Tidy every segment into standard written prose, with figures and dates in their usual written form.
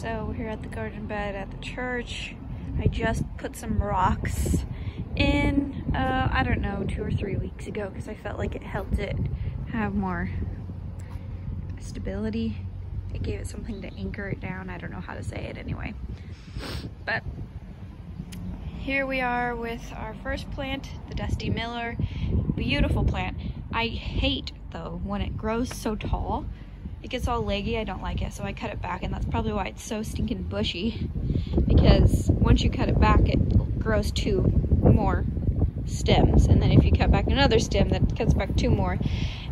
So we're here at the garden bed at the church. I just put some rocks in, I don't know, 2 or 3 weeks ago because I felt like it helped it have more stability. It gave it something to anchor it down. I don't know how to say it anyway. But here we are with our first plant, the Dusty Miller. Beautiful plant. I hate though when it grows so tall. It gets all leggy. I don't like it, so I cut it back, and that's probably why it's so stinking bushy, because once you cut it back it grows 2 more stems, and then if you cut back another stem that cuts back 2 more.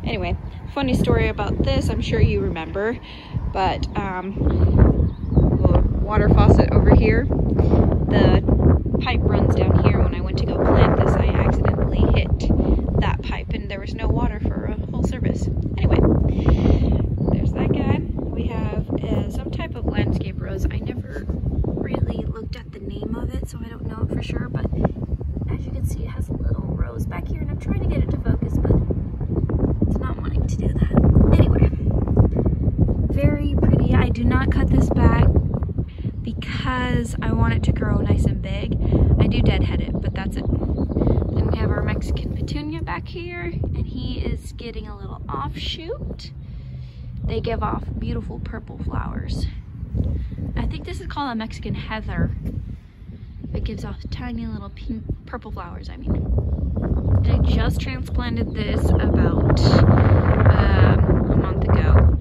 Anyway, funny story about this, I'm sure you remember, but the water faucet over here, the pipe runs down here. When I went to go plant this, I accidentally hit that pipe and there was no water for a whole service. Anyway, there's that guy. We have some type of landscape rose. I never really looked at the name of it, so I don't know it for sure, but as you can see, it has a little rose back here, and I'm trying to get it to focus, but it's not wanting to do that. Anyway, very pretty. I do not cut this back because I want it to grow nice and big. I do deadhead it, but that's it. Then we have our Mexican petunia back here, and he is getting a little offshoot. They give off beautiful purple flowers. I think this is called a Mexican heather. It gives off tiny little pink, purple flowers, I mean. And I just transplanted this about a month ago.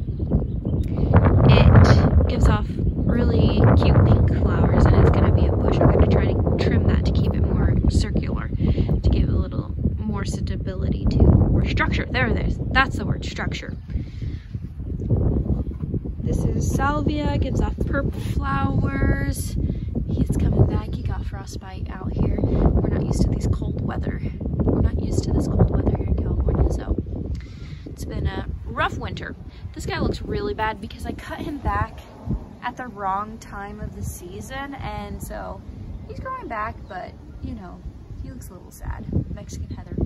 It gives off really cute pink flowers, and it's gonna be a bush. I'm gonna try to trim that to keep it more circular, to give it a little more stability to, or structure. There it is. That's the word, structure. This is salvia, gives off purple flowers. He's coming back. He got frostbite out here. We're not used to these cold weather. We're not used to this cold weather here in California, so it's been a rough winter. This guy looks really bad because I cut him back at the wrong time of the season, and so he's growing back, but you know, he looks a little sad. Mexican heather.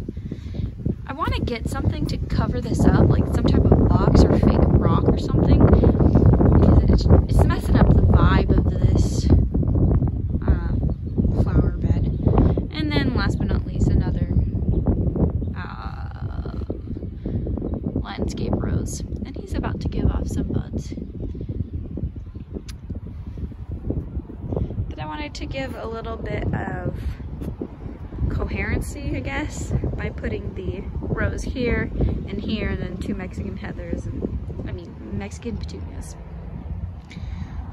I want to get something to cover this up, like some type of box or fake rock or something, because it's messing up the vibe of this flower bed. And then last but not least, another landscape rose, and he's about to give off some buds. But I wanted to give a little bit of coherency, I guess, by putting the rose here and here, and then 2 Mexican heathers, and Mexican petunias.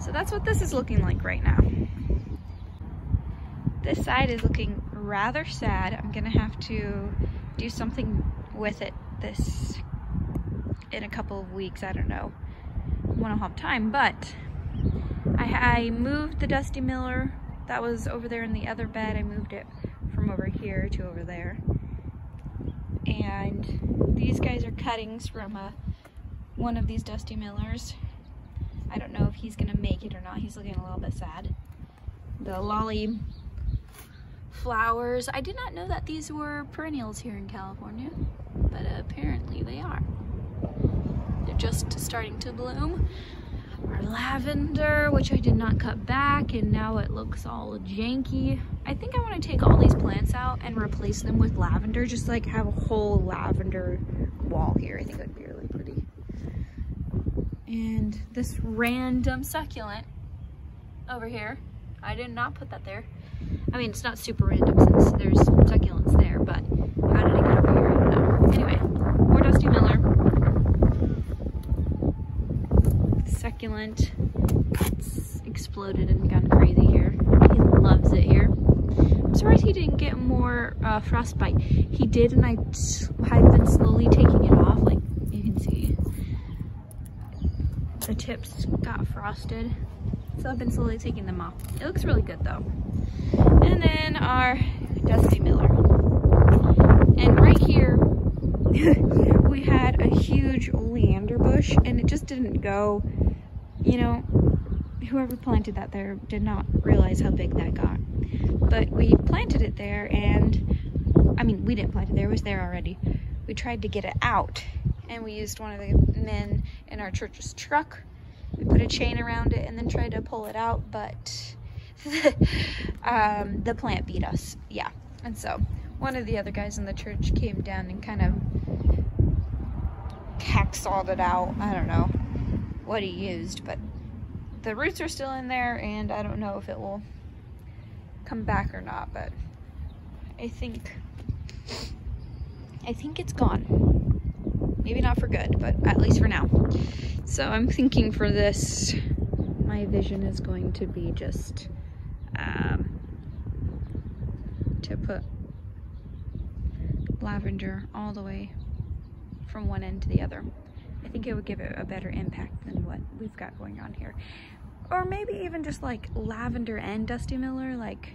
So that's what this is looking like right now. This side is looking rather sad. I'm gonna have to do something with it in a couple of weeks. I don't know when I'll have time, but I moved the Dusty Miller that was over there in the other bed. I moved it from over here to over there, and these guys are cuttings from one of these Dusty Millers. I don't know if he's gonna make it or not. He's looking a little bit sad. The lolly flowers. I did not know that these were perennials here in California, but apparently they are. They're just starting to bloom. Our lavender, which I did not cut back, and now it looks all janky. I think I want to take all these plants out and replace them with lavender, just like have a whole lavender wall here. I think it would be really pretty. And this random succulent over here, I did not put that there. I mean, it's not super random since there's succulents there, but how did it get over here? I don't know. Anyway, more Dusty Miller. Succulent. It's exploded and gone crazy here. He loves it here. I'm surprised he didn't get more frostbite. He did, and I've been slowly taking it off. Like you can see, the tips got frosted, so I've been slowly taking them off. It looks really good though. And then our Dusty Miller. And right here, we had a huge oleander bush, and it just didn't go. You know, whoever planted that there did not realize how big that got. But we planted it there, and I mean, we didn't plant it there, it was there already. We tried to get it out, and we used one of the men in our church's truck I put a chain around it and then tried to pull it out, but the plant beat us. Yeah. And so one of the other guys in the church came down and kind of hacksawed it out. I don't know what he used, but the roots are still in there, and I don't know if it will come back or not, but I think it's gone. Maybe not for good, but at least for now. So I'm thinking for this, my vision is going to be just to put lavender all the way from one end to the other. I think it would give it a better impact than what we've got going on here. Or maybe even just like lavender and Dusty Miller, like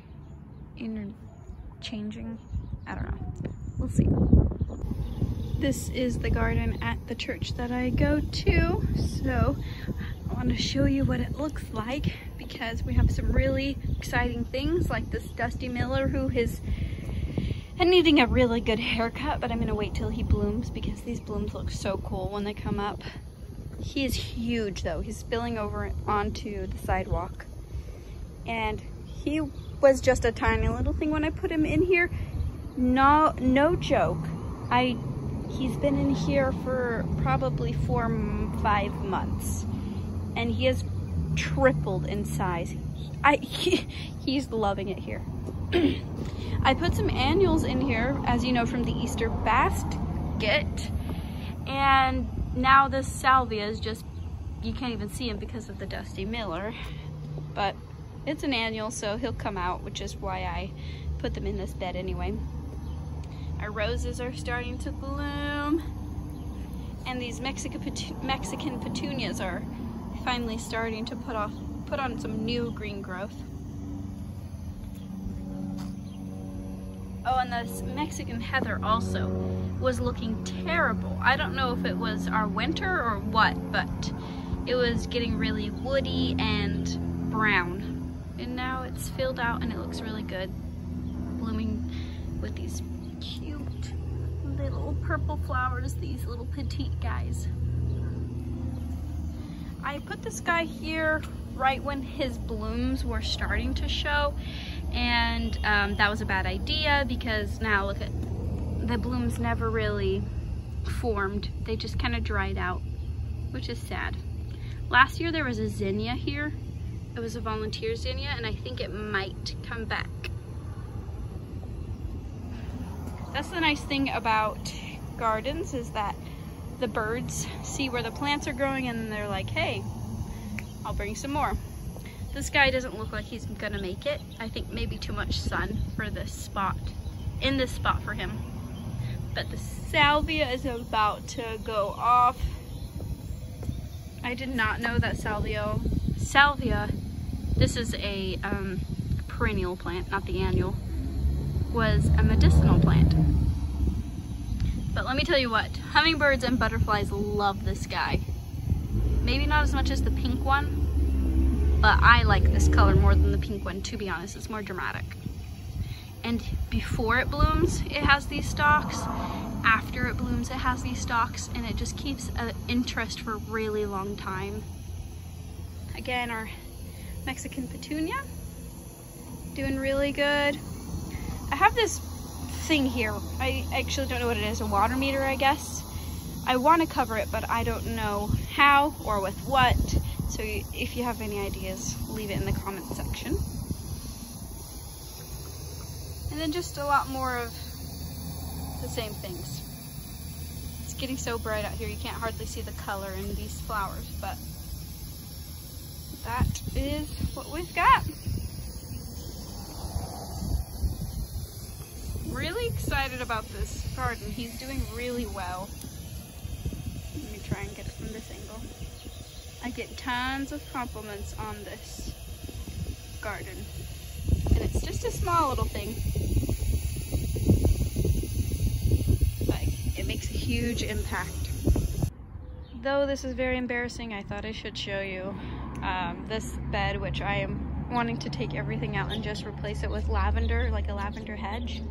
interchanging. I don't know. We'll see. This is the garden at the church that I go to. So I want to show you what it looks like, because we have some really exciting things like this Dusty Miller, who is needing a really good haircut, but I'm gonna wait till he blooms because these blooms look so cool when they come up. He is huge though. He's spilling over onto the sidewalk, and he was just a tiny little thing when I put him in here. No joke. He's been in here for probably 4 or 5 months, and he has tripled in size. He's loving it here. I put some annuals in here, as you know, from the Easter basket, and now this salvia is just, you can't even see him because of the Dusty Miller, but it's an annual, so he'll come out, which is why I put them in this bed anyway. Our roses are starting to bloom, and these Mexican petunias are finally starting to put on some new green growth. Oh, and this Mexican heather also was looking terrible. I don't know if it was our winter or what, but it was getting really woody and brown. And now it's filled out and it looks really good, blooming with these cute little purple flowers, these little petite guys. I put this guy here right when his blooms were starting to show, and that was a bad idea, because now look at, the blooms never really formed. They just kind of dried out, which is sad. Last year there was a zinnia here. It was a volunteer zinnia, and I think it might come back. That's the nice thing about gardens, is that the birds see where the plants are growing and they're like, hey, I'll bring some more. This guy doesn't look like he's gonna make it. I think maybe too much sun for this spot, in this spot for him. But the salvia is about to go off. I did not know that salvia, this is a perennial plant, not the annual, was a medicinal plant. But let me tell you what, hummingbirds and butterflies love this guy. Maybe not as much as the pink one, but I like this color more than the pink one, to be honest. It's more dramatic. And before it blooms, it has these stalks. After it blooms, it has these stalks, and it just keeps an interest for a really long time. Again, our Mexican petunia, doing really good. I have this thing here. I actually don't know what it is, a water meter, I guess. I want to cover it, but I don't know how or with what. So if you have any ideas, leave it in the comment section. And then just a lot more of the same things. It's getting so bright out here, you can't hardly see the color in these flowers, but that is what we've got. Really excited about this garden. He's doing really well. Let me try and get it from this angle. I get tons of compliments on this garden, and it's just a small little thing, but it makes a huge impact. Though this is very embarrassing, I thought I should show you this bed, which I am wanting to take everything out and just replace it with lavender, like a lavender hedge.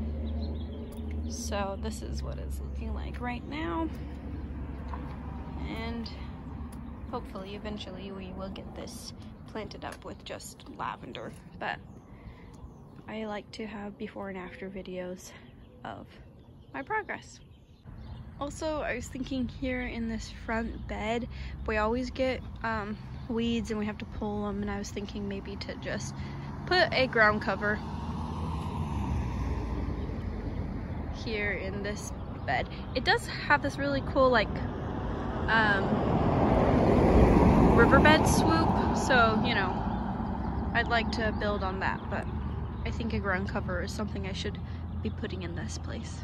So this is what it's looking like right now, and hopefully eventually we will get this planted up with just lavender, but I like to have before and after videos of my progress. Also, I was thinking here in this front bed, we always get weeds and we have to pull them, and I was thinking maybe to just put a ground cover here in this bed. It does have this really cool like riverbed swoop, so you know, I'd like to build on that, but I think a ground cover is something I should be putting in this place.